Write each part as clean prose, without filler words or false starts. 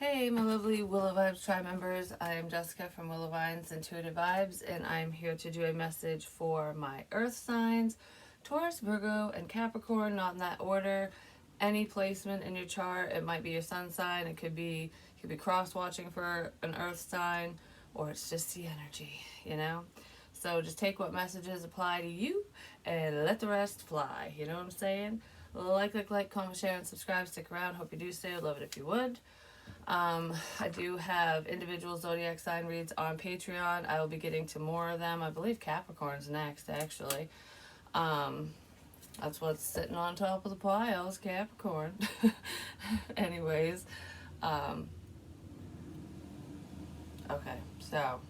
Hey, my lovely Willow Vibes Tribe members. I am Jessica from Willow Vines Intuitive Vibes, and I'm here to do a message for my Earth signs, Taurus, Virgo, and Capricorn, not in that order. Any placement in your chart, it might be your sun sign, it could be you could be cross watching for an Earth sign, or it's just the energy, you know? So just take what messages apply to you and let the rest fly. You know what I'm saying? Like, comment, share, and subscribe. Stick around. Hope you do stay. I'd love it if you would. I do have individual zodiac sign reads on Patreon. I will be getting to more of them. I believe Capricorn's next, actually. Um, that's what's sitting on top of the pile is Capricorn. Anyways, um, okay, so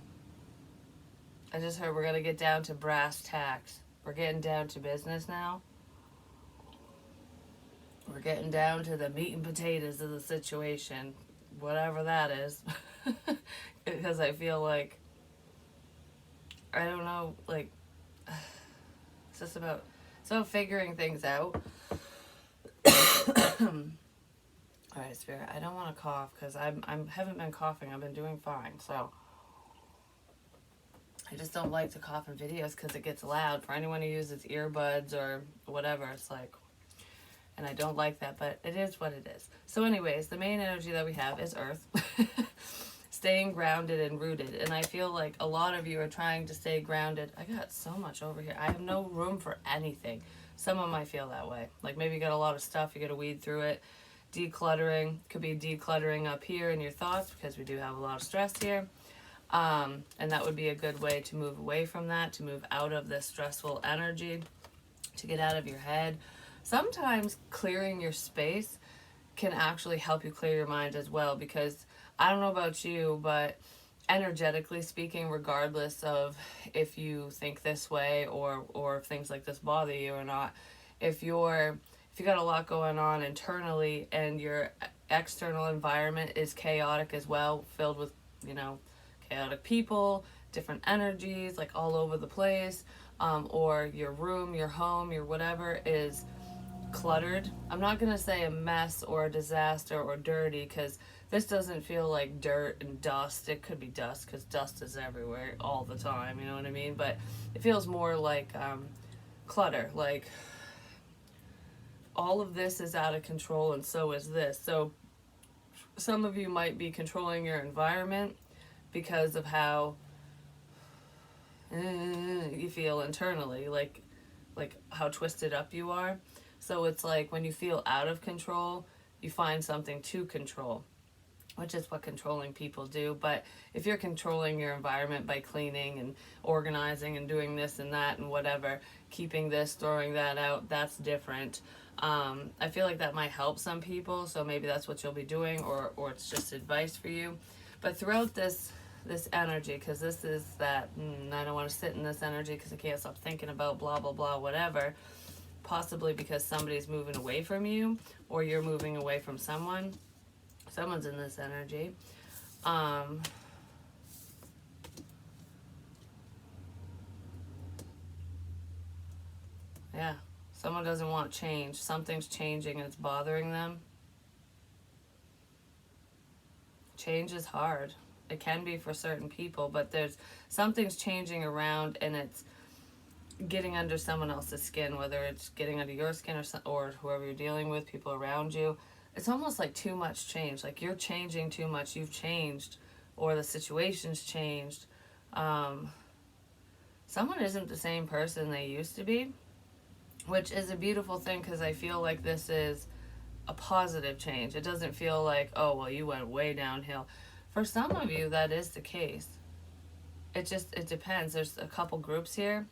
I just heard we're going to get down to brass tacks. We're getting down to business now. We're getting down to the meat and potatoes of the situation, whatever that is. Because I feel like, I don't know, like, it's just about, figuring things out. All right, Spirit, I don't want to cough because I haven't been coughing. I've been doing fine, so I just don't like to cough in videos because it gets loud. For anyone who uses earbuds or whatever, it's like, and I don't like that, but it is what it is. So anyways, the main energy that we have is Earth. Staying grounded and rooted. And I feel like a lot of you are trying to stay grounded. I got so much over here. I have no room for anything. Someone might feel that way. Like maybe you got a lot of stuff, you got to weed through it. Decluttering. Could be decluttering up here in your thoughts because we do have a lot of stress here. And that would be a good way to move away from that, to move out of this stressful energy, to get out of your head. Sometimes clearing your space can actually help you clear your mind as well, because I don't know about you, but energetically speaking, regardless of if you think this way or if things like this bother you or not, if you got a lot going on internally and your external environment is chaotic as well, filled with, chaotic people, different energies, like all over the place, or your room, your home, your whatever is cluttered. I'm not going to say a mess or a disaster or dirty, because this doesn't feel like dirt and dust. It could be dust because dust is everywhere all the time, you know what I mean? But it feels more like clutter, like all of this is out of control and so is this. So some of you might be controlling your environment because of how you feel internally, like how twisted up you are. So it's like when you feel out of control, you find something to control, which is what controlling people do. But if you're controlling your environment by cleaning and organizing and doing this and that and whatever, keeping this, throwing that out, that's different. I feel like that might help some people, so maybe that's what you'll be doing, or it's just advice for you. But throughout this energy, because this is that, I don't want to sit in this energy because I can't stop thinking about blah, blah, blah, whatever, possibly because somebody's moving away from you or you're moving away from someone. Someone's in this energy. Yeah, someone doesn't want change. Something's changing and it's bothering them. Change is hard. It can be for certain people, but something's changing around and it's getting under someone else's skin, whether it's getting under your skin or whoever you're dealing with, people around you. It's almost like too much change. Like you're changing too much. You've changed, or the situation's changed. Someone isn't the same person they used to be, which is a beautiful thing because I feel like this is a positive change. It doesn't feel like, oh, well, you went way downhill. For some of you, that is the case. It depends. There's a couple groups here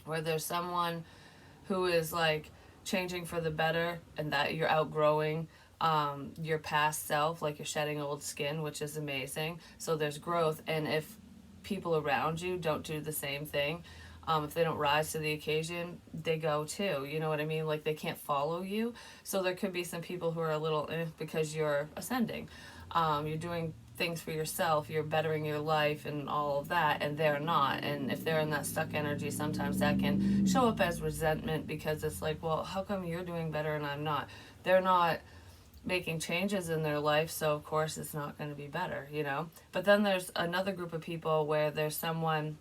where there's someone who is like changing for the better and that you're outgrowing your past self, like you're shedding old skin, which is amazing. So there's growth, and if people around you don't do the same thing, if they don't rise to the occasion, they go too. You know what I mean? Like they can't follow you. So there could be some people who are a little because you're ascending. You're doing things for yourself, you're bettering your life and all of that, and they're not. And if they're in that stuck energy, sometimes that can show up as resentment because it's like, well, how come you're doing better and I'm not? They're not making changes in their life, so of course it's not going to be better, you know. But then there's another group of people where there's someone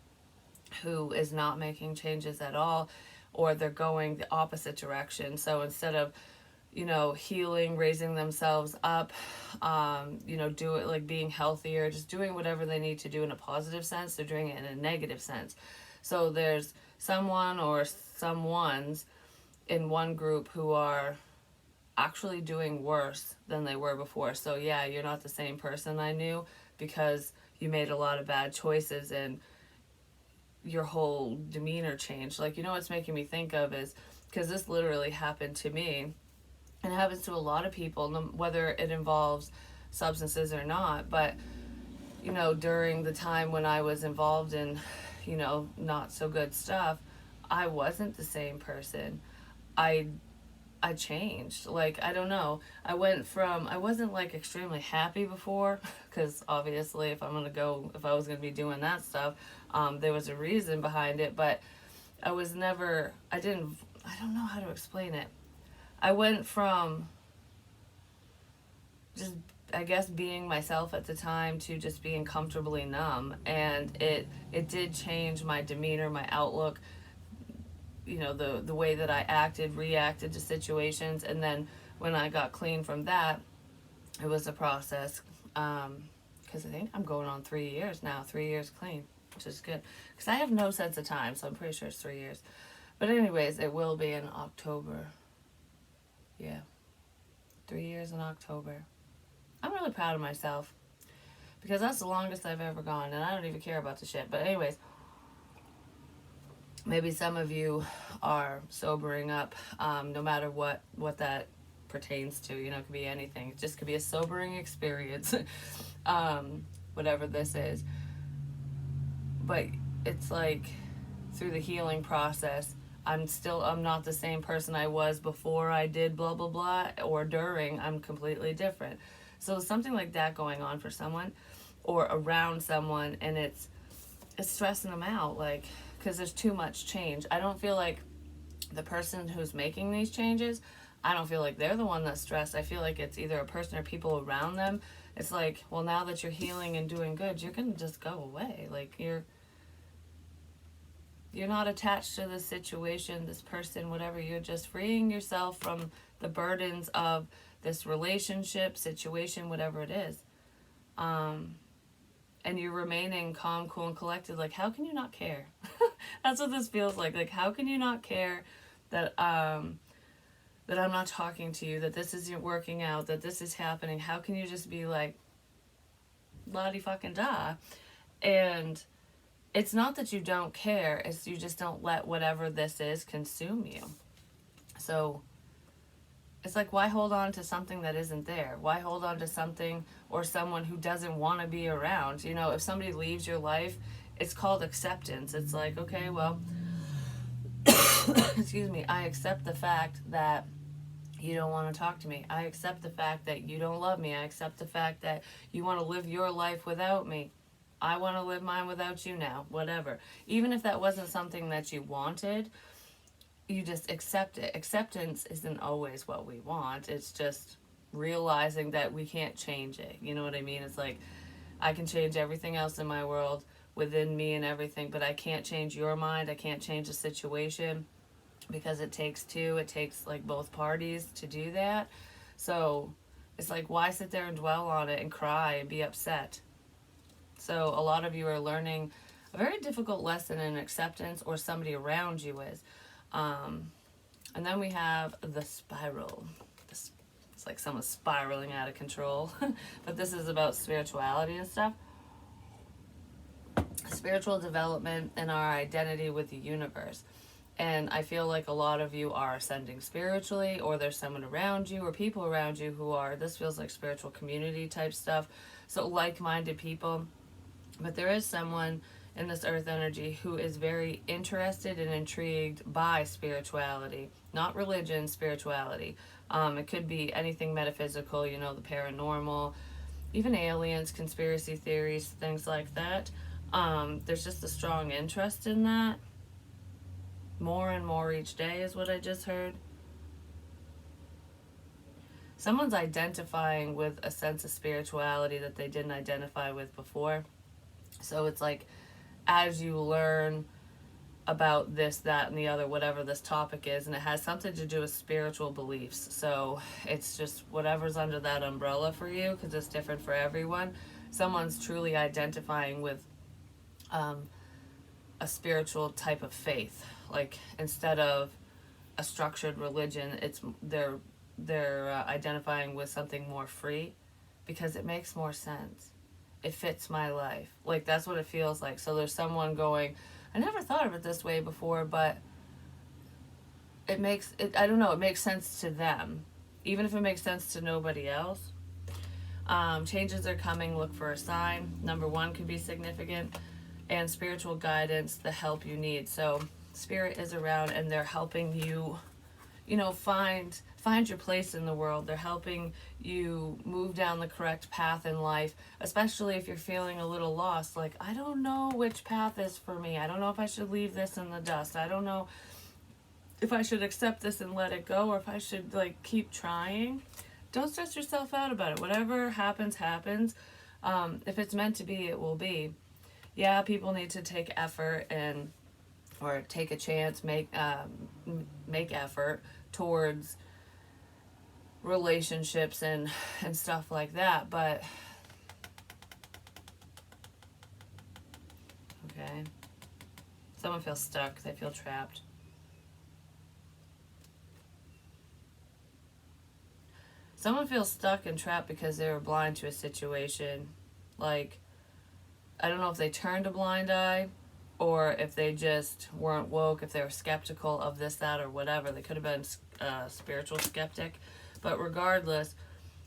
who is not making changes at all, or they're going the opposite direction. So instead of, you know, healing, raising themselves up, you know, do it like being healthier, just doing whatever they need to do in a positive sense, they're doing it in a negative sense. So there's someone or someones in one group who are actually doing worse than they were before. So yeah, you're not the same person I knew because you made a lot of bad choices and your whole demeanor changed. Like, you know what's making me think of is, because this literally happened to me, and it happens to a lot of people, whether it involves substances or not. But, you know, during the time when I was involved in, you know, not so good stuff, I wasn't the same person. I I changed. Like, I don't know. I went from, I wasn't like extremely happy before, because obviously, if I was going to be doing that stuff, there was a reason behind it, but I don't know how to explain it. I went from just, I guess, being myself at the time to just being comfortably numb. And it did change my demeanor, my outlook, you know, the way that I reacted to situations. And then when I got clean from that, it was a process. Because I think I'm going on 3 years now, 3 years clean, which is good. Because I have no sense of time, so I'm pretty sure it's 3 years. But anyways, it will be in October. Yeah, 3 years in October. I'm really proud of myself because that's the longest I've ever gone, and I don't even care about the shit. But anyways, maybe some of you are sobering up, no matter what that pertains to. You know, it could be anything. It just could be a sobering experience, whatever this is. But it's like through the healing process, I'm not the same person I was before I did blah blah blah, or during. I'm completely different. So something like that going on for someone or around someone, and it's stressing them out, like, because there's too much change. I don't feel like the person who's making these changes, I don't feel like they're the one that's stressed. I feel like it's either a person or people around them. It's like, well, now that you're healing and doing good, you're gonna just go away. Like, you're not attached to this situation, this person, whatever. You're just freeing yourself from the burdens of this relationship, situation, whatever it is. And you're remaining calm, cool, and collected. Like, how can you not care? That's what this feels like. Like, how can you not care that that I'm not talking to you, that this isn't working out, that this is happening? How can you just be like, la-di-fucking-da? And it's not that you don't care, it's you just don't let whatever this is consume you. So it's like, why hold on to something that isn't there? Why hold on to something or someone who doesn't want to be around? You know, if somebody leaves your life, it's called acceptance. It's like, okay, well, excuse me, I accept the fact that you don't want to talk to me. I accept the fact that you don't love me. I accept the fact that you want to live your life without me. I want to live mine without you now, whatever. Even if that wasn't something that you wanted, you just accept it. Acceptance isn't always what we want. It's just realizing that we can't change it. You know what I mean? It's like, I can change everything else in my world within me and everything, but I can't change your mind. I can't change the situation because it takes two. It takes like both parties to do that. So it's like, why sit there and dwell on it and cry and be upset? So a lot of you are learning a very difficult lesson in acceptance, or somebody around you is. And then we have the spiral. It's like someone's spiraling out of control. But this is about spirituality and stuff. Spiritual development and our identity with the universe. And I feel like a lot of you are ascending spiritually, or there's someone around you or people around you who are, this feels like spiritual community type stuff. So like-minded people. But there is someone in this earth energy who is very interested and intrigued by spirituality, not religion, spirituality. It could be anything metaphysical, you know, the paranormal, even aliens, conspiracy theories, things like that. There's just a strong interest in that. More and more each day is what I just heard. someone's identifying with a sense of spirituality that they didn't identify with before. So it's like, as you learn about this, that, and the other, whatever this topic is, and it has something to do with spiritual beliefs. So it's just whatever's under that umbrella for you, because it's different for everyone. Someone's truly identifying with a spiritual type of faith. Like, instead of a structured religion, it's they're identifying with something more free, because it makes more sense. It fits my life. Like, that's what it feels like. So there's someone going, I never thought of it this way before, but it makes it, I don't know, it makes sense to them, even if it makes sense to nobody else. Changes are coming, look for a sign. Number one could be significant. And spiritual guidance, the help you need. So spirit is around, and they're helping you, find your place in the world. They're helping you move down the correct path in life, especially if you're feeling a little lost. Like, I don't know which path is for me. I don't know if I should leave this in the dust. I don't know if I should accept this and let it go, or if I should, like, keep trying. Don't stress yourself out about it. Whatever happens, happens. If it's meant to be, it will be. Yeah, people need to take effort or take a chance, make effort towards relationships and stuff like that. But okay, someone feels stuck. They feel trapped. Someone feels stuck and trapped because they were blind to a situation. Like, I don't know if they turned a blind eye, or if they just weren't woke, if they were skeptical of this, that, or whatever. They could have been a spiritual skeptic. But regardless,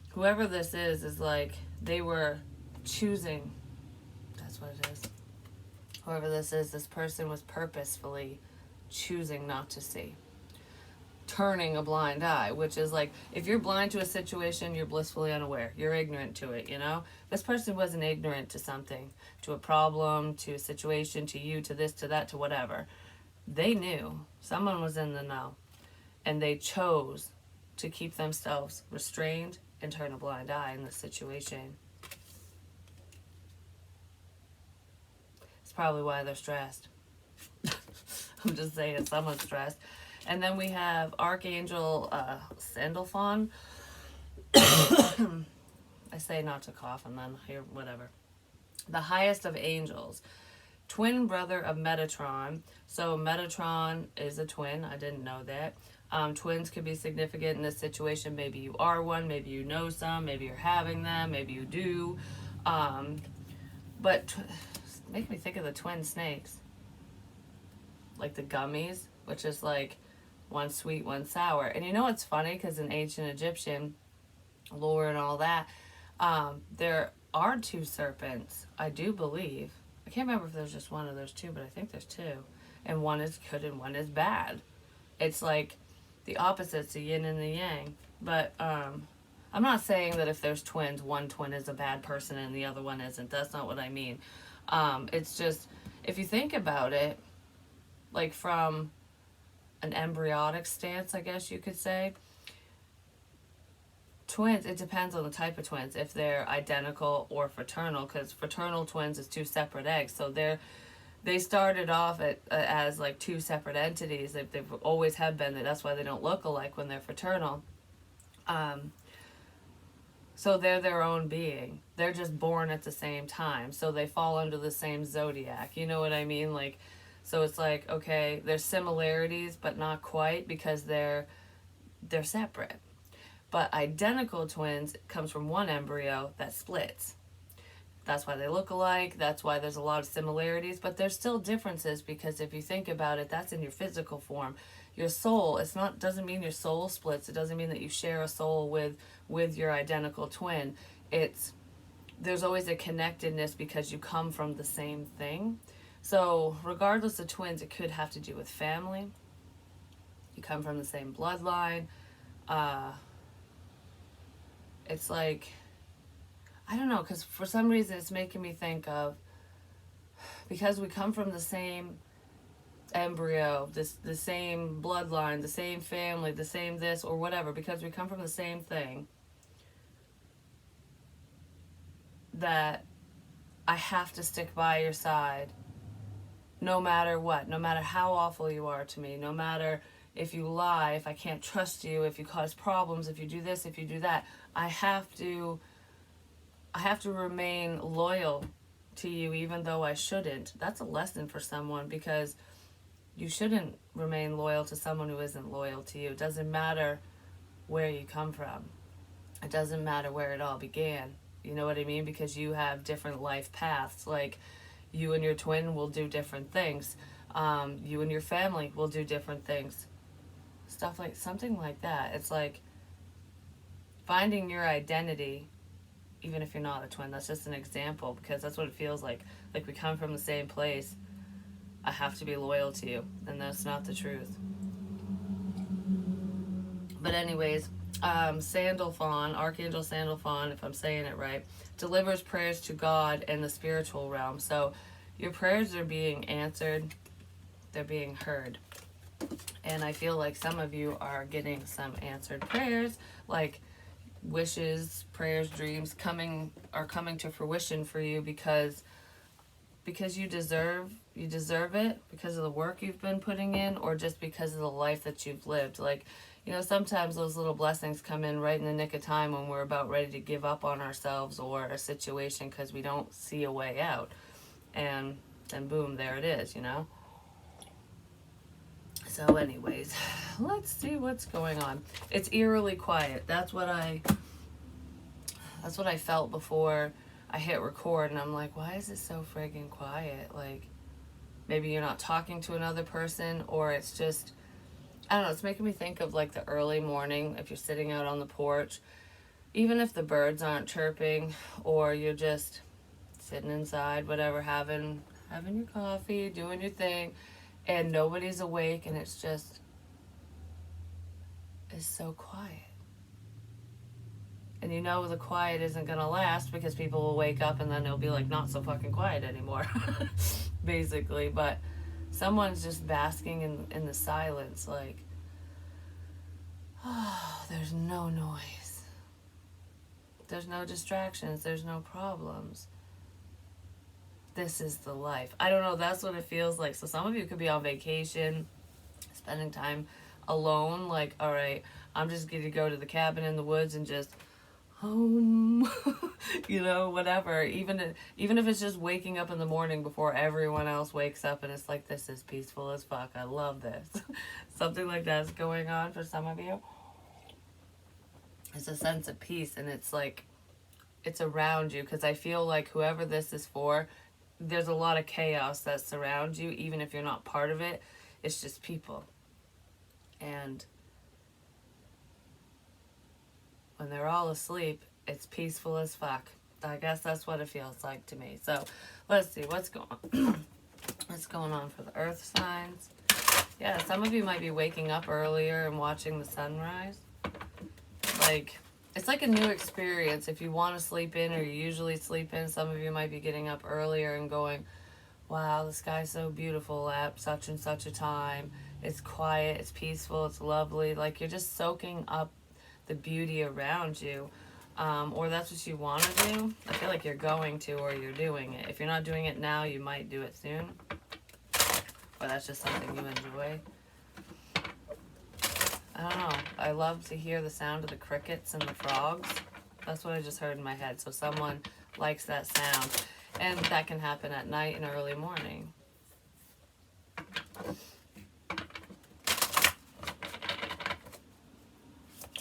whoever this is like, they were choosing. That's what it is. Whoever this person was purposefully choosing not to see. Turning a blind eye, which is like, if you're blind to a situation, you're blissfully unaware. You're ignorant to it, This person wasn't ignorant to something, to a problem, to a situation, to you, to this, to that, to whatever. They knew. Someone was in the know. And they chose to keep themselves restrained and turn a blind eye in this situation. It's probably why they're stressed. I'm just saying, someone's stressed. And then we have Archangel Sandalphon. I say not to cough, and then here, whatever. The highest of angels. Twin brother of Metatron. So Metatron is a twin. I didn't know that. Twins could be significant in this situation. Maybe you are one. Maybe you know some. Maybe you're having them. Maybe you do. But make me think of the twin snakes. Like the gummies, which is like one sweet, one sour. And it's funny, because in ancient Egyptian lore and all that, there are two serpents, I do believe. I can't remember if there's just one or there's two, but I think there's two. And one is good and one is bad. It's like the opposites, the yin and the yang. But I'm not saying that if there's twins, one twin is a bad person and the other one isn't. That's not what I mean. It's just, if you think about it, like from an embryonic stance, I guess you could say, twins, it depends on the type of twins, if they're identical or fraternal, because fraternal twins is two separate eggs. So they started off as like two separate entities. They've always have been. That's why they don't look alike when they're fraternal. So they're their own being. They're just born at the same time. So they fall under the same zodiac. You know what I mean? Like, so it's like, okay, there's similarities, but not quite, because they're separate. But identical twins comes from one embryo that splits. That's why they look alike. That's why there's a lot of similarities, but there's still differences, because if you think about it, that's in your physical form. Your soul, doesn't mean your soul splits. It doesn't mean that you share a soul with your identical twin. There's always a connectedness, because you come from the same thing. So regardless of twins, it could have to do with family. You come from the same bloodline. It's like, I don't know, because for some reason it's making me think of, because we come from the same embryo, the same bloodline, the same family, the same this or whatever, because we come from the same thing, that I have to stick by your side no matter what, no matter how awful you are to me, no matter if you lie, if I can't trust you, if you cause problems, if you do this, if you do that. I have to remain loyal to you even though I shouldn't. That's a lesson for someone, because you shouldn't remain loyal to someone who isn't loyal to you. It doesn't matter where you come from. It doesn't matter where it all began. You know what I mean? Because you have different life paths. Like, you and your twin will do different things. You and your family will do different things. Stuff like, something like that. It's like finding your identity, even if you're not a twin. That's just an example, because that's what it feels like. Like, we come from the same place. I have to be loyal to you. And that's not the truth. But anyways, Sandalphon, Archangel Sandalphon, if I'm saying it right, delivers prayers to God in the spiritual realm. So your prayers are being answered. They're being heard. And I feel like some of you are getting some answered prayers, like wishes, prayers, dreams are coming to fruition for you, because you deserve it, because of the work you've been putting in, or just because of the life that you've lived. Like, you know, sometimes those little blessings come in right in the nick of time when we're about ready to give up on ourselves or a situation because we don't see a way out. And then boom, there it is, you know? So anyways, let's see what's going on. It's eerily quiet. That's what I felt before I hit record, and I'm like, why is it so friggin' quiet? Like, maybe you're not talking to another person, or it's just, I don't know, it's making me think of like the early morning, if you're sitting out on the porch, even if the birds aren't chirping, or you're just sitting inside, whatever, having your coffee, doing your thing, and nobody's awake, and it's so quiet. And you know the quiet isn't gonna last, because people will wake up and then it'll be like not so fucking quiet anymore, basically. But someone's just basking in the silence, like, oh, there's no noise. There's no distractions. There's no problems. This is the life. I don't know, that's what it feels like. So some of you could be on vacation, spending time alone, like, all right, I'm just going to go to the cabin in the woods and just home, you know, whatever. Even if it's just waking up in the morning before everyone else wakes up, and it's like, this is peaceful as fuck. I love this. Something like that's going on for some of you. It's a sense of peace, and it's like, it's around you, because I feel like whoever this is for, there's a lot of chaos that surrounds you, even if you're not part of it. It's just people. And when they're all asleep, it's peaceful as fuck. I guess that's what it feels like to me. So let's see what's going on. What's going on for the earth signs. Yeah, some of you might be waking up earlier and watching the sunrise. Like, it's like a new experience. If you want to sleep in, or you usually sleep in, some of you might be getting up earlier and going, wow, the sky's so beautiful at such and such a time. It's quiet, it's peaceful, it's lovely. Like, you're just soaking up the beauty around you. Or that's what you want to do. I feel like you're going to, or you're doing it. If you're not doing it now, you might do it soon. Or that's just something you enjoy. I don't know. I love to hear the sound of the crickets and the frogs. That's what I just heard in my head. So someone likes that sound. And that can happen at night and early morning.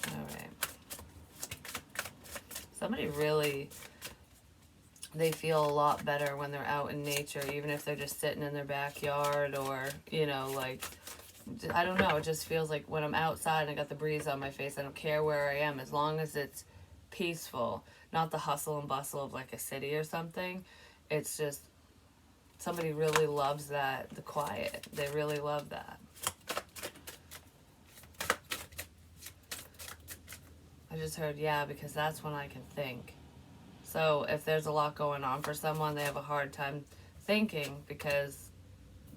Alright. Somebody really, they feel a lot better when they're out in nature, even if they're just sitting in their backyard, or, you know, like, I don't know, it just feels like when I'm outside and I got the breeze on my face, I don't care where I am, as long as it's peaceful, not the hustle and bustle of like a city or something. It's just, somebody really loves that, the quiet. They really love that. I just heard, yeah, because that's when I can think. So if there's a lot going on for someone, they have a hard time thinking, because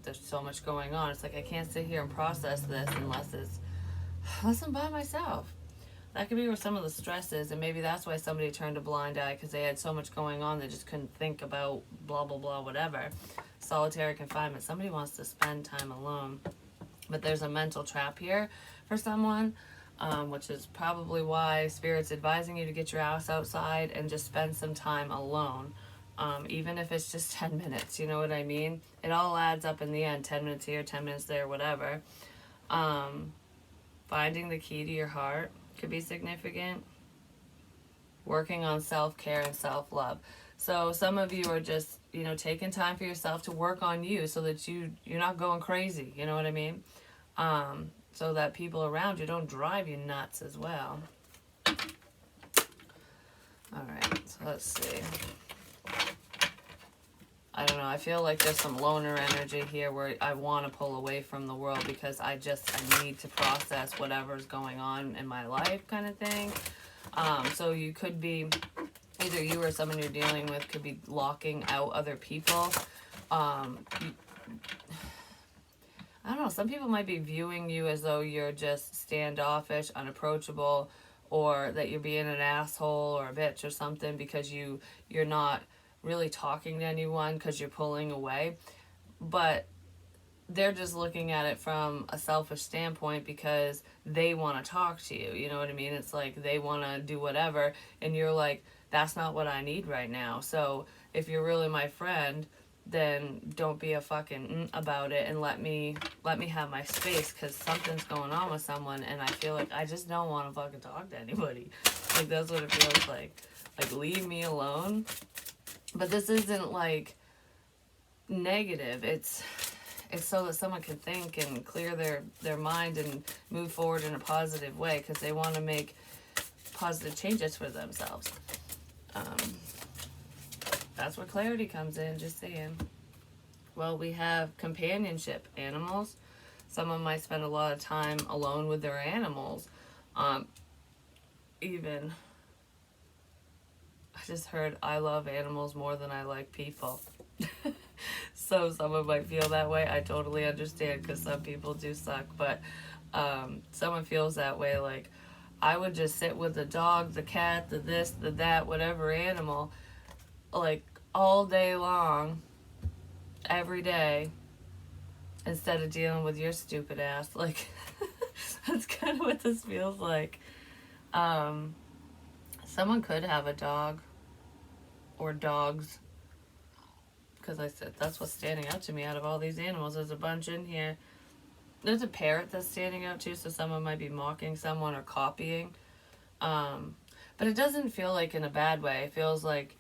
there's so much going on. It's like, I can't sit here and process this unless I'm by myself. that could be where some of the stress is, and maybe that's why somebody turned a blind eye, because they had so much going on they just couldn't think about blah blah blah whatever. Solitary confinement. Somebody wants to spend time alone, but there's a mental trap here for someone, which is probably why Spirit's advising you to get your ass outside and just spend some time alone. Even if it's just 10 minutes, you know what I mean? It all adds up in the end, 10 minutes here, 10 minutes there, whatever. Finding the key to your heart could be significant. Working on self-care and self-love. So some of you are just, taking time for yourself to work on you so that you're not going crazy, you know what I mean? So that people around you don't drive you nuts as well. Alright, so let's see. I don't know, I feel like there's some loner energy here where I want to pull away from the world because I need to process whatever's going on in my life kind of thing. So you could be, either you or someone you're dealing with could be locking out other people. I don't know, some people might be viewing you as though you're just standoffish, unapproachable, or that you're being an asshole or a bitch or something because you're not really talking to anyone because you're pulling away. But they're just looking at it from a selfish standpoint because they want to talk to you, you know what I mean? It's like they want to do whatever, and you're like, that's not what I need right now. So if you're really my friend, then don't be a fucking about it and let me have my space, because something's going on with someone and I feel like I just don't want to fucking talk to anybody. Like, that's what it feels like. Like, leave me alone. But this isn't like negative. It's so that someone can think and clear their mind and move forward in a positive way, because they want to make positive changes for themselves. That's where clarity comes in, just saying. Well, we have companionship, animals. Someone might spend a lot of time alone with their animals. Even, I just heard, I love animals more than I like people. So someone might feel that way. I totally understand, because some people do suck. But someone feels that way, like, I would just sit with the dog, the cat, the this, the that, whatever animal, like, all day long, every day, instead of dealing with your stupid ass. Like, that's kind of what this feels like. Someone could have a dog or dogs, because I said that's what's standing out to me out of all these animals. There's a bunch in here. There's a parrot that's standing out too, so someone might be mocking someone or copying. But it doesn't feel like in a bad way. It feels like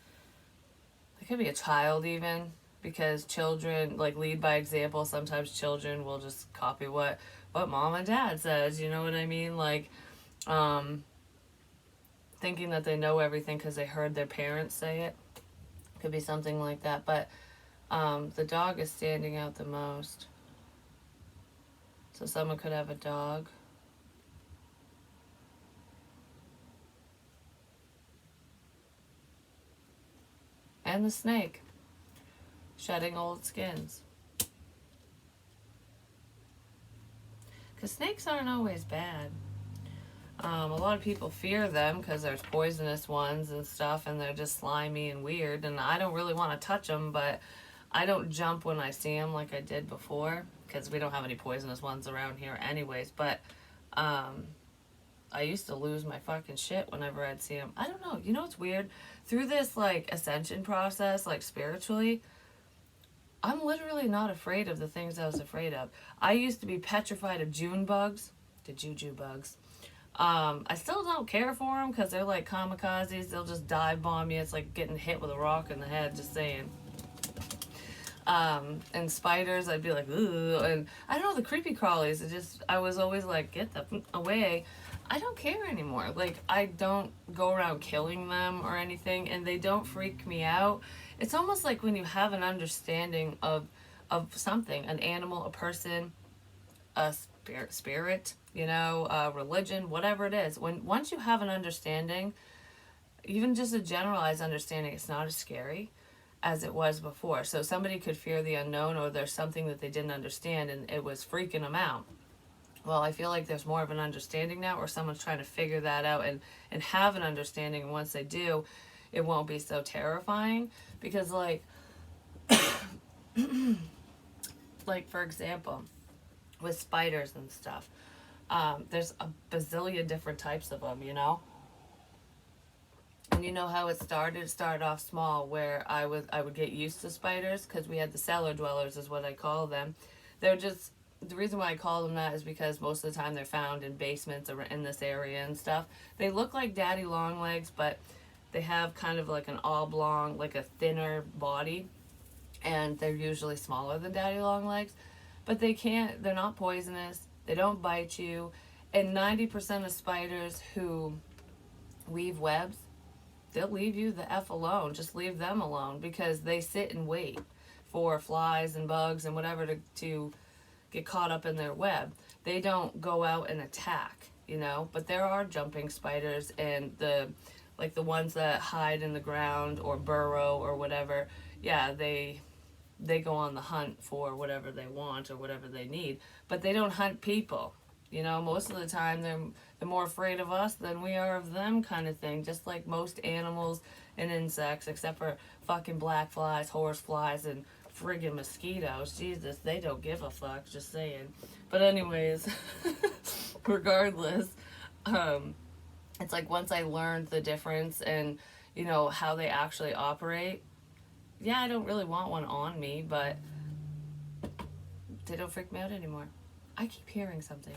it could be a child even, because children, like, lead by example. Sometimes children will just copy what mom and dad says, you know what I mean? Like, thinking that they know everything because they heard their parents say it. Could be something like that. But the dog is standing out the most. So someone could have a dog. And the snake. Shedding old skins. Because snakes aren't always bad. A lot of people fear them because there's poisonous ones and stuff, and they're just slimy and weird, and I don't really want to touch them, but I don't jump when I see them like I did before, because we don't have any poisonous ones around here anyways. But I used to lose my fucking shit whenever I'd see them. I don't know, you know what's weird? Through this, like, ascension process, like, spiritually, I'm literally not afraid of the things I was afraid of. I used to be petrified of June bugs, the juju bugs. I still don't care for them because they're like kamikazes. They'll just dive bomb you. It's like getting hit with a rock in the head, just saying. And spiders, I'd be like, ooh. And I don't know, the creepy crawlies, I was always like, get the away. I don't care anymore. Like, I don't go around killing them or anything, and they don't freak me out. It's almost like when you have an understanding of something, an animal, a person, a spirit, religion, whatever it is. Once you have an understanding, even just a generalized understanding, it's not as scary as it was before. So somebody could fear the unknown, or there's something that they didn't understand and it was freaking them out. Well, I feel like there's more of an understanding now, or someone's trying to figure that out and have an understanding. And once they do, it won't be so terrifying. Because, like for example, with spiders and stuff, there's a bazillion different types of them, you know? And you know how it started? It started off small, where I would get used to spiders because we had the cellar dwellers, is what I call them. They're just, the reason why I call them that is because most of the time they're found in basements or in this area and stuff. They look like daddy long legs, but they have kind of like an oblong, like a thinner body, and they're usually smaller than daddy long legs. But they're not poisonous. They don't bite you. And 90% of spiders who weave webs, they'll leave you the F alone. Just leave them alone, because they sit and wait for flies and bugs and whatever to get caught up in their web. They don't go out and attack, you know? But there are jumping spiders, and the ones that hide in the ground or burrow or whatever, yeah, they go on the hunt for whatever they want or whatever they need, but they don't hunt people. You know, most of the time they're more afraid of us than we are of them, kind of thing. Just like most animals and insects, except for fucking black flies, horse flies, and friggin' mosquitoes. Jesus, they don't give a fuck, just saying. But anyways, regardless, it's like once I learned the difference and, you know, how they actually operate, yeah, I don't really want one on me, but they don't freak me out anymore. I keep hearing something.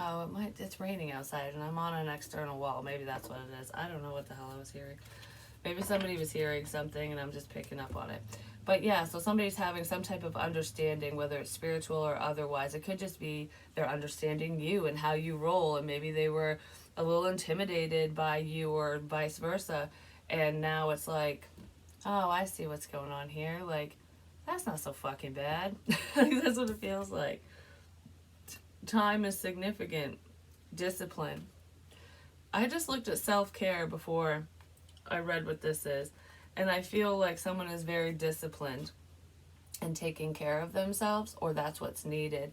Oh, it's raining outside and I'm on an external wall. Maybe that's what it is. I don't know what the hell I was hearing. Maybe somebody was hearing something and I'm just picking up on it. But yeah, so somebody's having some type of understanding, whether it's spiritual or otherwise. It could just be they're understanding you and how you roll, and maybe they were a little intimidated by you or vice versa. And now it's like, oh, I see what's going on here. Like, that's not so fucking bad. That's what it feels like. Time is significant. Discipline. I just looked at self-care before I read what this is, and I feel like someone is very disciplined and taking care of themselves, or that's what's needed.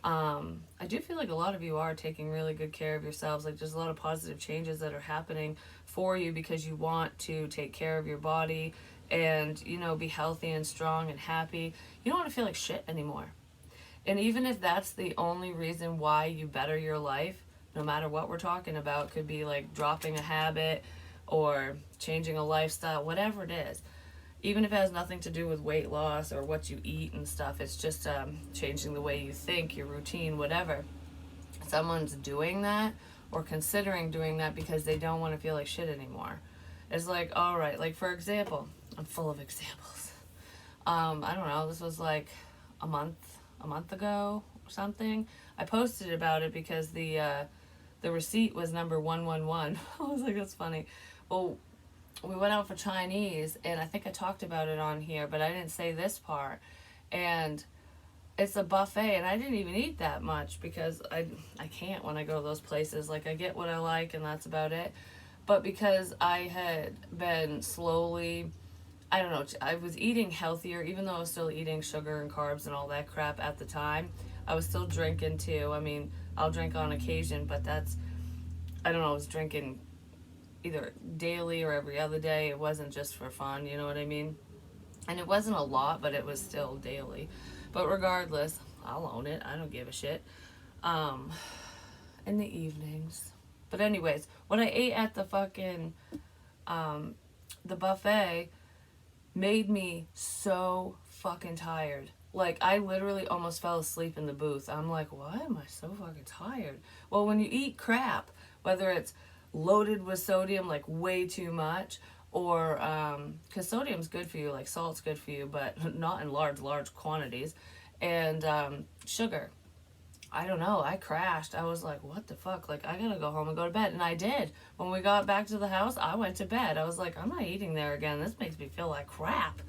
I do feel like a lot of you are taking really good care of yourselves. Like, there's a lot of positive changes that are happening for you because you want to take care of your body and, you know, be healthy and strong and happy. You don't want to feel like shit anymore. And even if that's the only reason why you better your life, no matter what we're talking about, could be like dropping a habit or changing a lifestyle, whatever it is. Even if it has nothing to do with weight loss or what you eat and stuff, it's just changing the way you think, your routine, whatever. Someone's doing that or considering doing that because they don't want to feel like shit anymore. It's like, all right, like for example, I'm full of examples. I don't know, this was like a month ago or something. I posted about it because the receipt was number 111. I was like, that's funny. Well, we went out for Chinese, and I think I talked about it on here, but I didn't say this part. And it's a buffet, and I didn't even eat that much because I can't when I go to those places. Like, I get what I like, and that's about it. But because I had been slowly, I don't know, I was eating healthier, even though I was still eating sugar and carbs and all that crap at the time. I was still drinking too. I mean, I'll drink on occasion, but I don't know, I was drinking either daily or every other day. It wasn't just for fun, you know what I mean? And it wasn't a lot, but it was still daily. But regardless, I'll own it. I don't give a shit. In the evenings. But anyways, what I ate at the fucking, the buffet made me so fucking tired. Like, I literally almost fell asleep in the booth. I'm like, why am I so fucking tired? Well, when you eat crap, whether it's loaded with sodium, like way too much, or because sodium's good for you, like salt's good for you, but not in large quantities, and sugar, I don't know, I crashed. I was like, what the fuck, like, I gotta go home and go to bed. And I did. When we got back to the house, I went to bed. I was like, I'm not eating there again. This makes me feel like crap.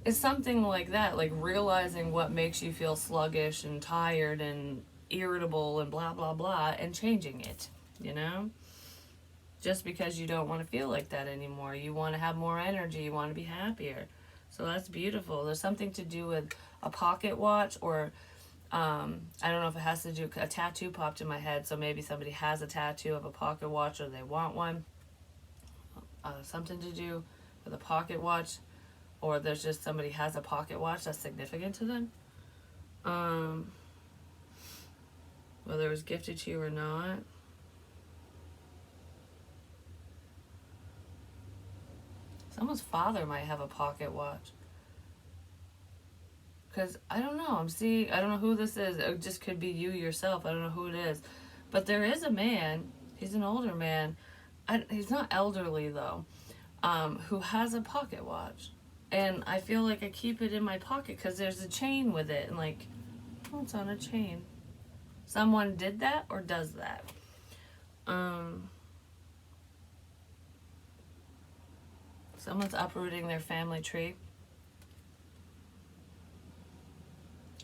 It's something like that, like realizing what makes you feel sluggish and tired and irritable and blah blah blah, and changing it, you know? Just because you don't want to feel like that anymore. You want to have more energy. You want to be happier. So that's beautiful. There's something to do with a pocket watch, or I don't know if it has to do, a tattoo popped in my head, so maybe somebody has a tattoo of a pocket watch or they want one. Something to do with a pocket watch, or there's just somebody has a pocket watch that's significant to them. Whether it was gifted to you or not. Someone's father might have a pocket watch. Because I don't know, I don't know who this is. It just could be you yourself. I don't know who it is. But there is a man, he's an older man. He's not elderly though, who has a pocket watch. And I feel like I keep it in my pocket because there's a chain with it. And like, oh, it's on a chain. Someone did that or does that. Someone's uprooting their family tree.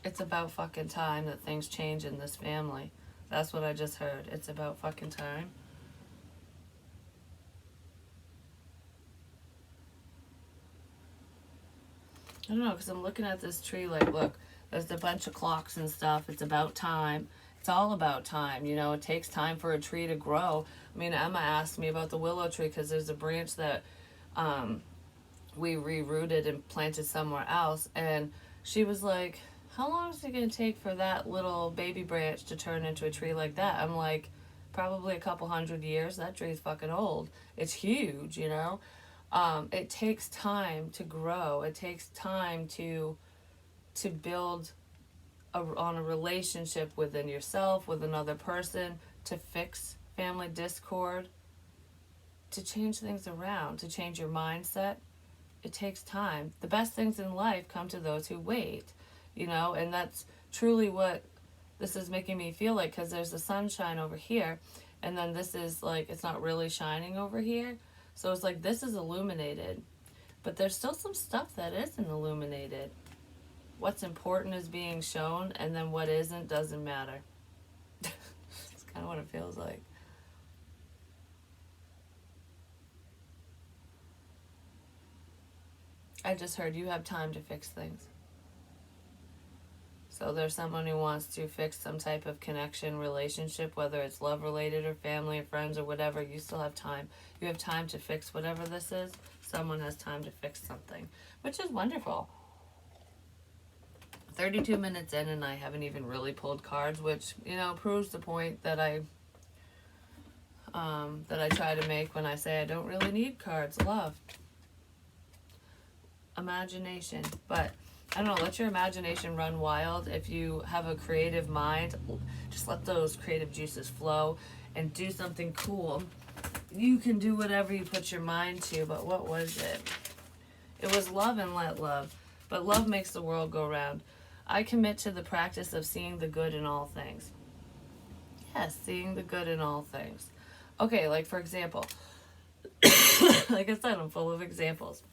It's about fucking time that things change in this family. That's what I just heard. It's about fucking time. I don't know, because I'm looking at this tree like, look, there's a bunch of clocks and stuff. It's about time. It's all about time. You know, it takes time for a tree to grow. I mean, Emma asked me about the willow tree because there's a branch that we rerouted and planted somewhere else. And she was like, how long is it going to take for that little baby branch to turn into a tree like that? I'm like, probably a couple 100 years. That tree's fucking old. It's huge, you know? It takes time to grow. It takes time to build on a relationship within yourself, with another person, to fix family discord, to change things around, to change your mindset. It takes time. The best things in life come to those who wait, you know, and that's truly what this is making me feel like, because there's the sunshine over here, and then this is like, it's not really shining over here. So it's like this is illuminated, but there's still some stuff that isn't illuminated. What's important is being shown, and then what isn't doesn't matter. It's kind of what it feels like. I just heard you have time to fix things. So there's someone who wants to fix some type of connection, relationship, whether it's love related or family or friends or whatever. You still have time. You have time to fix whatever this is. Someone has time to fix something, which is wonderful. 32 minutes in and I haven't even really pulled cards, which, you know, proves the point that I try to make when I say I don't really need cards. Love. Imagination. But I don't know, let your imagination run wild. If you have a creative mind, just let those creative juices flow and do something cool. You can do whatever you put your mind to, but what was it? It was love and let love. But love makes the world go round. I commit to the practice of seeing the good in all things. Yes, seeing the good in all things. Okay, like for example, like I said, I'm full of examples.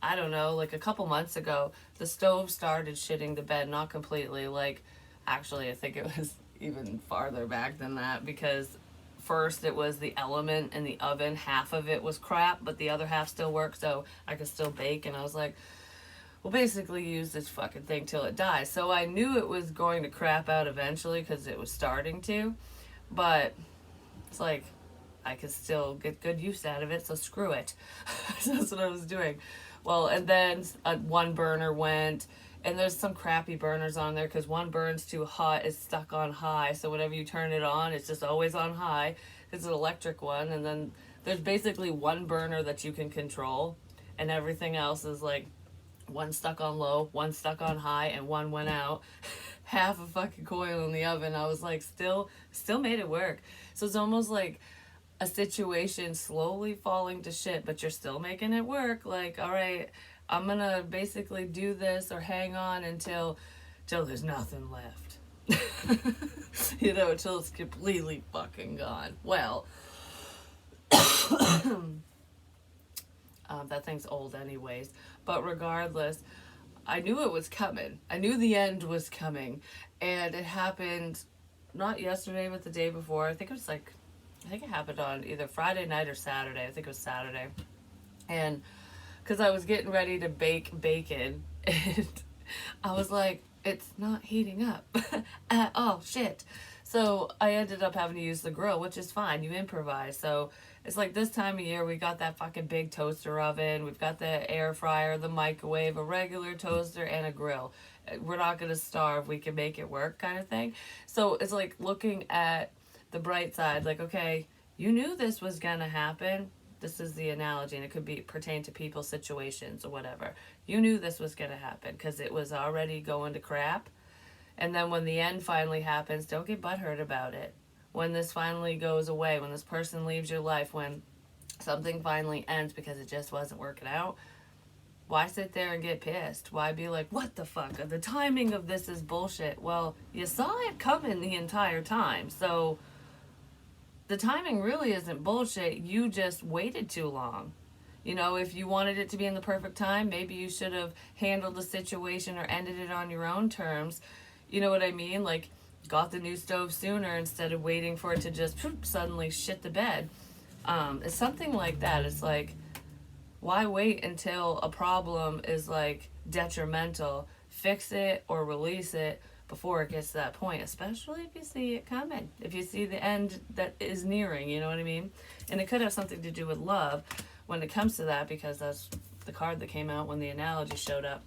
I don't know, like a couple months ago, the stove started shitting the bed, not completely. Like, actually, I think it was even farther back than that, because first it was the element in the oven. Half of it was crap, but the other half still worked, so I could still bake. And I was like, well, basically use this fucking thing till it dies. So I knew it was going to crap out eventually because it was starting to. But it's like, I could still get good use out of it, so screw it. So that's what I was doing. Well, and then one burner went, and there's some crappy burners on there because one burns too hot, it's stuck on high. So whenever you turn it on, it's just always on high. It's an electric one, and then there's basically one burner that you can control, and everything else is like one stuck on low, one stuck on high, and one went out. Half a fucking coil in the oven. I was like, still made it work. So it's almost like a situation slowly falling to shit, but you're still making it work. Like, all right, I'm gonna basically do this or hang on until there's nothing left. You know, until it's completely fucking gone. Well, that thing's old anyways. But regardless, I knew it was coming. I knew the end was coming. And it happened not yesterday, but the day before. I think it happened on either Friday night or Saturday. I think it was Saturday. And because I was getting ready to bake bacon, and I was like, it's not heating up at all. Shit. So I ended up having to use the grill, which is fine. You improvise. So it's like this time of year, we got that fucking big toaster oven. We've got the air fryer, the microwave, a regular toaster, and a grill. We're not going to starve. We can make it work, kind of thing. So it's like looking at the bright side, like, okay, you knew this was going to happen. This is the analogy, and it could be pertain to people, situations, or whatever. You knew this was going to happen because it was already going to crap. And then when the end finally happens, don't get butthurt about it. When this finally goes away, when this person leaves your life, when something finally ends because it just wasn't working out, why sit there and get pissed? Why be like, what the fuck? The timing of this is bullshit. Well, you saw it coming the entire time. So the timing really isn't bullshit. You just waited too long. You know, if you wanted it to be in the perfect time, maybe you should have handled the situation or ended it on your own terms. You know what I mean? Like, got the new stove sooner instead of waiting for it to just suddenly shit the bed. It's something like that. It's like, why wait until a problem is like detrimental? Fix it or release it before it gets to that point, especially if you see it coming, if you see the end that is nearing, you know what I mean? And it could have something to do with love when it comes to that, because that's the card that came out when the analogy showed up.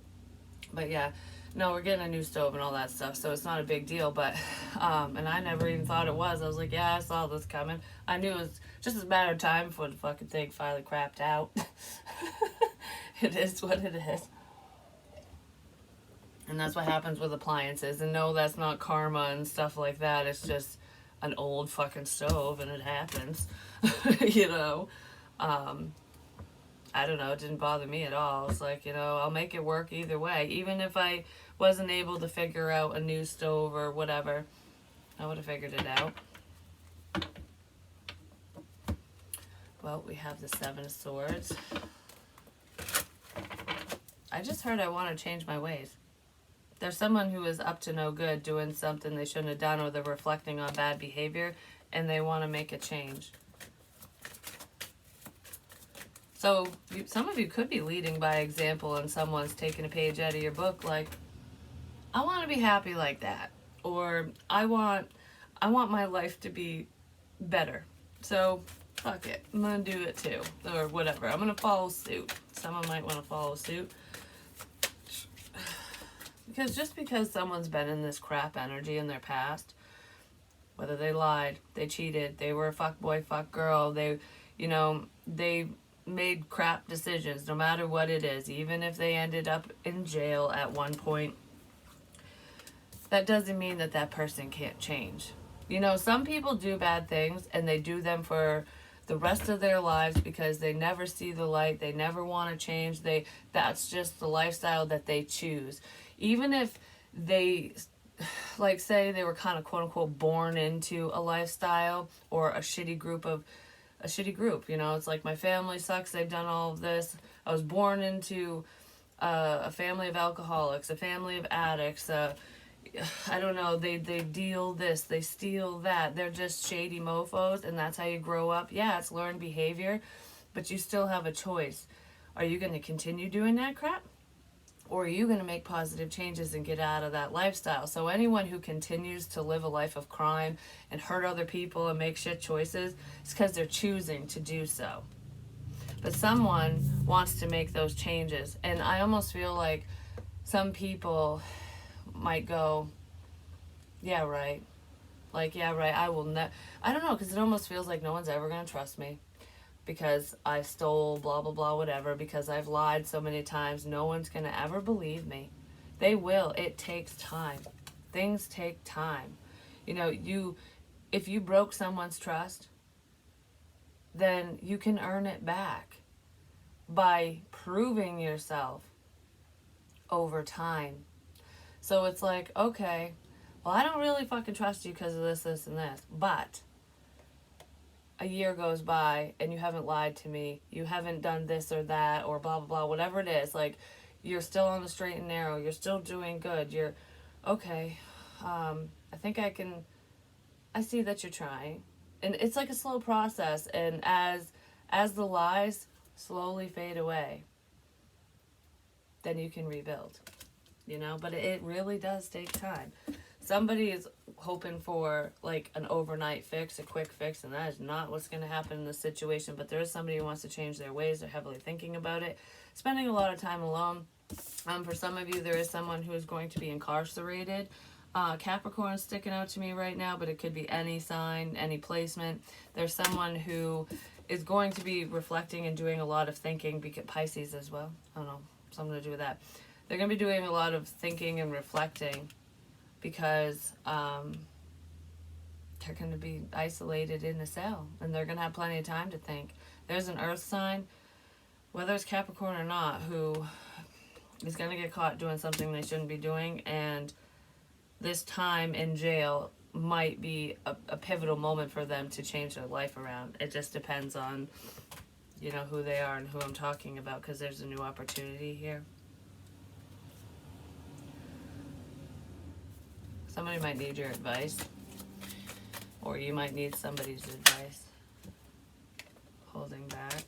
But yeah, no, we're getting a new stove and all that stuff, so it's not a big deal. But and I never even thought it was. I was like, yeah, I saw this coming. I knew it was just a matter of time before the fucking thing finally crapped out. It is what it is. And that's what happens with appliances. And no, that's not karma and stuff like that. It's just an old fucking stove, and it happens. You know? I don't know. It didn't bother me at all. It's like, you know, I'll make it work either way. Even if I wasn't able to figure out a new stove or whatever, I would have figured it out. Well, we have the Seven of Swords. I just heard I want to change my ways. There's someone who is up to no good doing something they shouldn't have done, or they're reflecting on bad behavior, and they want to make a change. So some of you could be leading by example, and someone's taking a page out of your book, like, I want to be happy like that, or I want my life to be better. So fuck it, I'm gonna do it too, or whatever. I'm gonna follow suit. Someone might want to follow suit. Because just because someone's been in this crap energy in their past, whether they lied, they cheated, they were a fuck boy, fuck girl, they made crap decisions, no matter what it is, even if they ended up in jail at one point, that doesn't mean that that person can't change. You know, some people do bad things and they do them for the rest of their lives because they never see the light, they never want to change, that's just the lifestyle that they choose. Even if they, like, say they were kind of quote unquote born into a lifestyle or a shitty group, you know, it's like, my family sucks, they've done all of this, I was born into a family of alcoholics, a family of addicts, I don't know, they deal this, they steal that, they're just shady mofos, and that's how you grow up. Yeah, it's learned behavior, but you still have a choice. Are you going to continue doing that crap? Or are you going to make positive changes and get out of that lifestyle? So anyone who continues to live a life of crime and hurt other people and make shit choices, it's because they're choosing to do so. But someone wants to make those changes. And I almost feel like some people might go, yeah, right. Like, yeah, right, I don't know, because it almost feels like no one's ever going to trust me. Because I stole blah, blah, blah, whatever, because I've lied so many times, no one's going to ever believe me. They will. It takes time. Things take time. You know, if you broke someone's trust, then you can earn it back by proving yourself over time. So it's like, okay, well, I don't really fucking trust you because of this, this, and this, but a year goes by and you haven't lied to me, you haven't done this or that, or blah, blah, blah, whatever it is, like, you're still on the straight and narrow, you're still doing good, you're, okay, I think I see that you're trying. And it's like a slow process, and as the lies slowly fade away, then you can rebuild, you know? But it really does take time. Somebody is hoping for like an overnight fix, a quick fix, and that is not what's going to happen in this situation. But there is somebody who wants to change their ways. They're heavily thinking about it, spending a lot of time alone. For some of you, there is someone who is going to be incarcerated. Capricorn is sticking out to me right now, but it could be any sign, any placement. There's someone who is going to be reflecting and doing a lot of thinking, because Pisces as well. I don't know, something to do with that. They're going to be doing a lot of thinking and reflecting because they're going to be isolated in a cell, and they're going to have plenty of time to think. There's an earth sign, whether it's Capricorn or not, who is going to get caught doing something they shouldn't be doing, and this time in jail might be a pivotal moment for them to change their life around. It just depends on, you know, who they are and who I'm talking about, because there's a new opportunity here. Somebody might need your advice, or you might need somebody's advice. Holding back.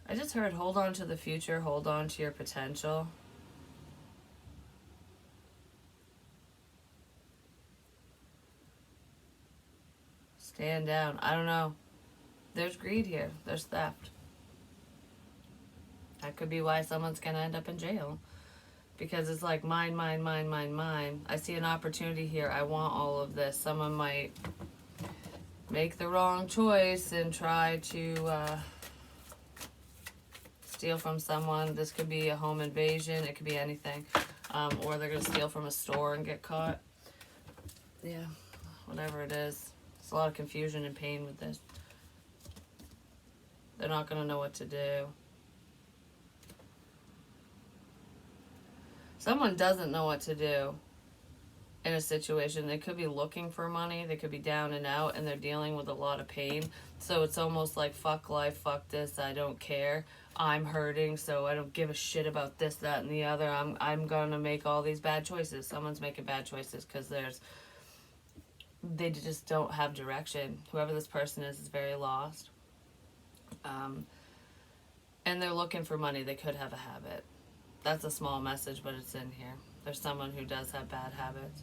I just heard hold on to the future, hold on to your potential. Stand down. I don't know. There's greed here. There's theft. That could be why someone's going to end up in jail. Because it's like mine, mine, mine, mine, mine. I see an opportunity here. I want all of this. Someone might make the wrong choice and try to steal from someone. This could be a home invasion. It could be anything. Or they're going to steal from a store and get caught. Yeah, whatever it is. There's a lot of confusion and pain with this. They're not going to know what to do. Someone doesn't know what to do in a situation. They could be looking for money. They could be down and out, and they're dealing with a lot of pain. So it's almost like, fuck life, fuck this, I don't care. I'm hurting, so I don't give a shit about this, that, and the other. I'm going to make all these bad choices. Someone's making bad choices because they just don't have direction. Whoever this person is very lost. And they're looking for money. They could have a habit. That's a small message, but it's in here. There's someone who does have bad habits.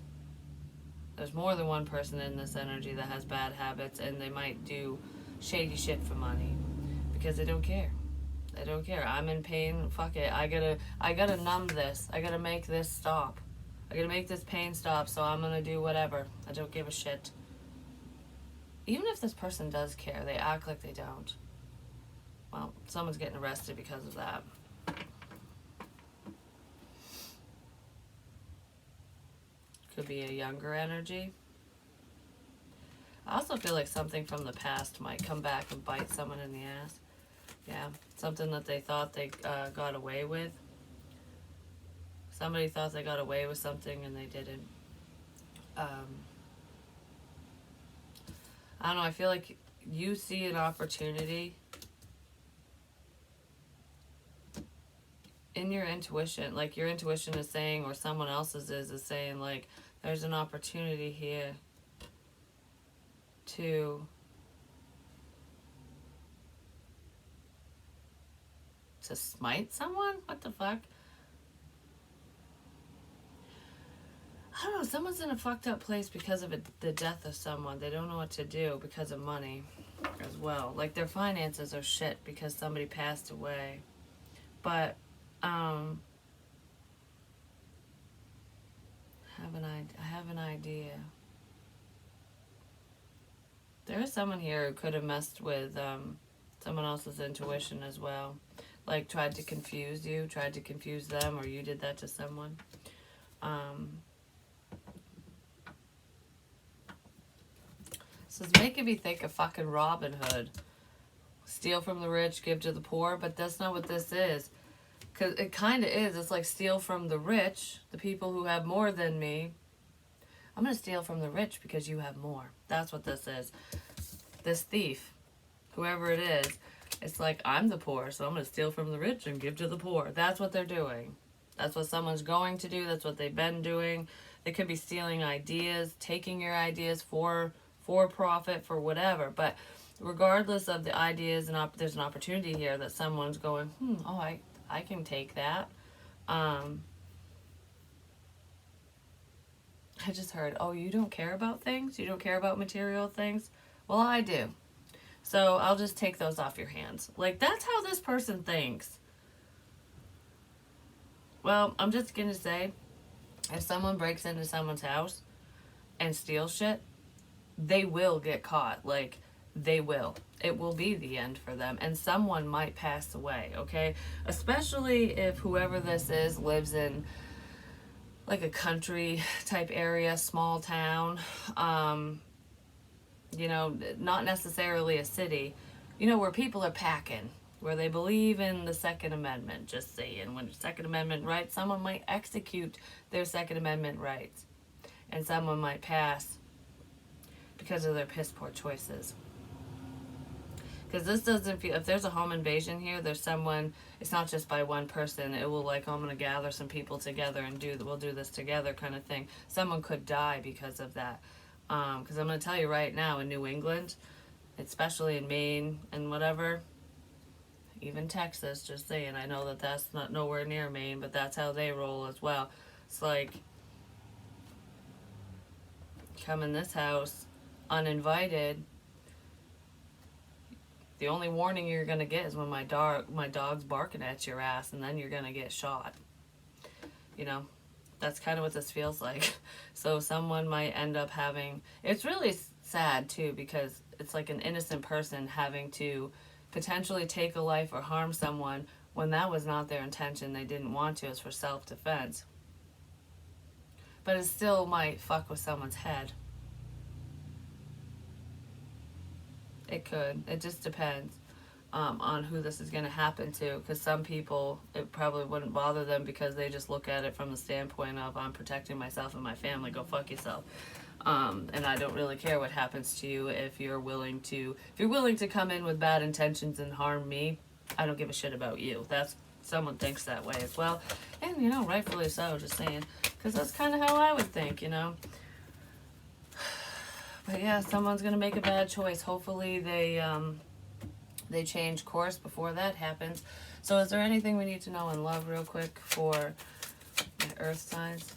There's more than one person in this energy that has bad habits, and they might do shady shit for money because they don't care. They don't care. I'm in pain. Fuck it. I gotta numb this. I gotta make this stop. I gotta make this pain stop, so I'm gonna do whatever. I don't give a shit. Even if this person does care, they act like they don't. Well, someone's getting arrested because of that. Could be a younger energy. I also feel like something from the past might come back and bite someone in the ass. Yeah, something that they thought they got away with. Somebody thought they got away with something and they didn't. I don't know, I feel like you see an opportunity in your intuition. Like your intuition is saying, or someone else's is saying, like, there's an opportunity here to smite someone? What the fuck? I don't know, someone's in a fucked up place because of the death of someone. They don't know what to do because of money as well. Like their finances are shit because somebody passed away. But I have an idea. There is someone here who could have messed with someone else's intuition as well. Like tried to confuse you, tried to confuse them, or you did that to someone. So it's making me think of fucking Robin Hood. Steal from the rich, give to the poor, but that's not what this is. Because it kind of is. It's like steal from the rich, the people who have more than me. I'm going to steal from the rich because you have more. That's what this is. This thief, whoever it is, it's like, I'm the poor, so I'm going to steal from the rich and give to the poor. That's what they're doing. That's what someone's going to do. That's what they've been doing. They could be stealing ideas, taking your ideas for for profit, for whatever. But regardless of the ideas, and there's an opportunity here that someone's going, oh, I can take that. I just heard, oh, you don't care about things? You don't care about material things? Well, I do. So I'll just take those off your hands. Like, that's how this person thinks. Well, I'm just going to say, if someone breaks into someone's house and steals shit, they will get caught. Like, they will. It will be the end for them. And someone might pass away, okay? Especially if whoever this is lives in, like, a country type area, small town. You know, not necessarily a city. You know, where people are packing. Where they believe in the Second Amendment. Just saying, when the Second Amendment rights, someone might execute their Second Amendment rights. And someone might pass because of their piss poor choices. Because this doesn't feel, if there's a home invasion here, there's someone, it's not just by one person. It will, like, oh, I'm going to gather some people together and we'll do this together kind of thing. Someone could die because of that. Because I'm going to tell you right now, in New England, especially in Maine and whatever, even Texas, just saying, I know that that's not nowhere near Maine, but that's how they roll as well. It's like, come in this house uninvited, the only warning you're gonna get is when my dog's barking at your ass, and then you're gonna get shot. You know, that's kind of what this feels like. So someone might end up having, it's really sad too, because it's like an innocent person having to potentially take a life or harm someone when that was not their intention. They didn't want to. It's for self-defense. But it still might fuck with someone's head. It could. It just depends on who this is going to happen to. Because some people, it probably wouldn't bother them because they just look at it from the standpoint of, I'm protecting myself and my family. Go fuck yourself. And I don't really care what happens to you if you're willing to come in with bad intentions and harm me. I don't give a shit about you. That's, someone thinks that way as well. And, you know, rightfully so, just saying. Because that's kind of how I would think, you know. But yeah, someone's going to make a bad choice. Hopefully they change course before that happens. So is there anything we need to know in love real quick for my earth signs?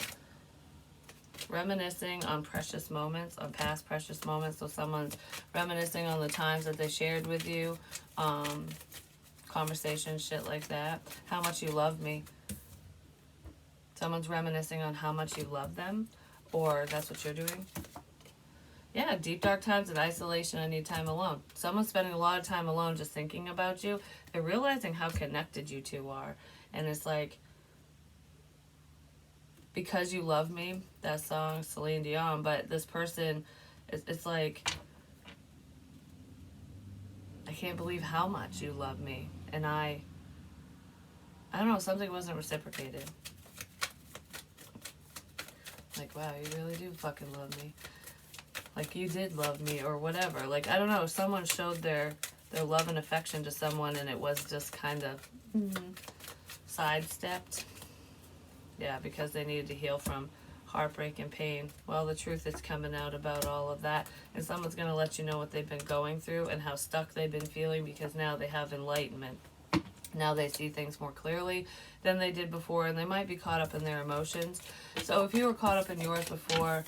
Reminiscing on precious moments, on past precious moments. So someone's reminiscing on the times that they shared with you, conversations, shit like that. How much you love me. Someone's reminiscing on how much you love them, or that's what you're doing. Yeah, deep dark times of isolation. I need time alone. Someone's spending a lot of time alone just thinking about you. They're realizing how connected you two are. And it's like, Because You Love Me, that song, Celine Dion, but this person, it's like, I can't believe how much you love me. And I don't know, something wasn't reciprocated. Like, wow, you really do fucking love me. Like, you did love me, or whatever. Like, I don't know, someone showed their love and affection to someone, and it was just kind of sidestepped. Yeah, because they needed to heal from heartbreak and pain. Well, the truth is coming out about all of that, and someone's going to let you know what they've been going through and how stuck they've been feeling, because now they have enlightenment. Now they see things more clearly than they did before, and they might be caught up in their emotions. So if you were caught up in yours before,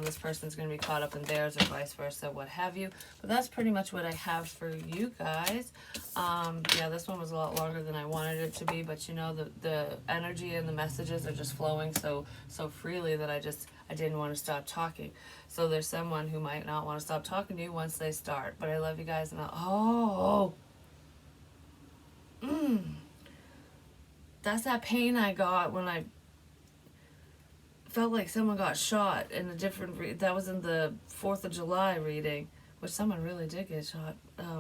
this person's going to be caught up in theirs, or vice versa, what have you. But that's pretty much what I have for you guys. Yeah, this one was a lot longer than I wanted it to be, but you know, the energy and the messages are just flowing so freely that I didn't want to stop talking. So there's someone who might not want to stop talking to you once they start. But I love you guys, and that's that pain I got when I felt like someone got shot in a different that was in the 4th of July reading, which someone really did get shot,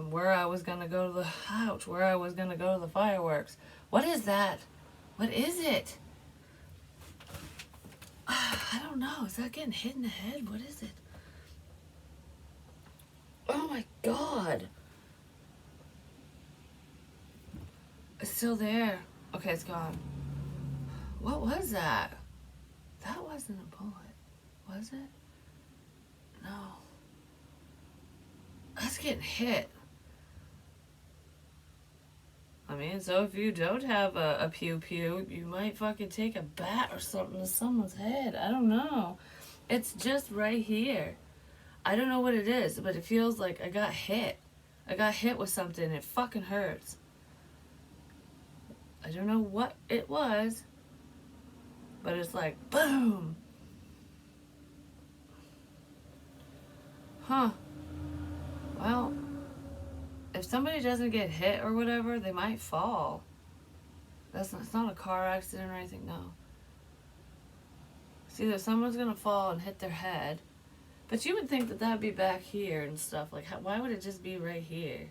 where I was gonna go to the fireworks. What is that? What is it? I don't know. Is that getting hit in the head? What is it? Oh my god. It's still there. Okay, it's gone. What was that? That wasn't a bullet, was it? No. us getting hit. I mean, so if you don't have a pew-pew, you might fucking take a bat or something to someone's head. I don't know. It's just right here. I don't know what it is, but it feels like I got hit. I got hit with something. It fucking hurts. I don't know what it was, but it's like, boom. Huh. Well, if somebody doesn't get hit or whatever, they might fall. It's not a car accident or anything, no. It's either someone's gonna fall and hit their head, but you would think that that'd be back here and stuff. Like, why would it just be right here?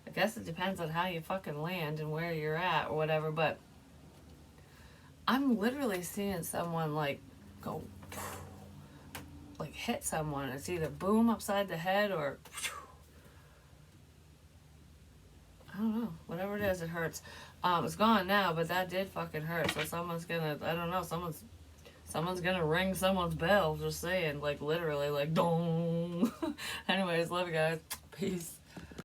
I guess it depends on how you fucking land and where you're at or whatever, but I'm literally seeing someone, like, go, like, hit someone. It's either boom upside the head or, I don't know. Whatever it is, it hurts. It's gone now, but that did fucking hurt. So someone's gonna, I don't know, someone's gonna ring someone's bell, just saying, like, literally, like, dong. Anyways, love you guys. Peace.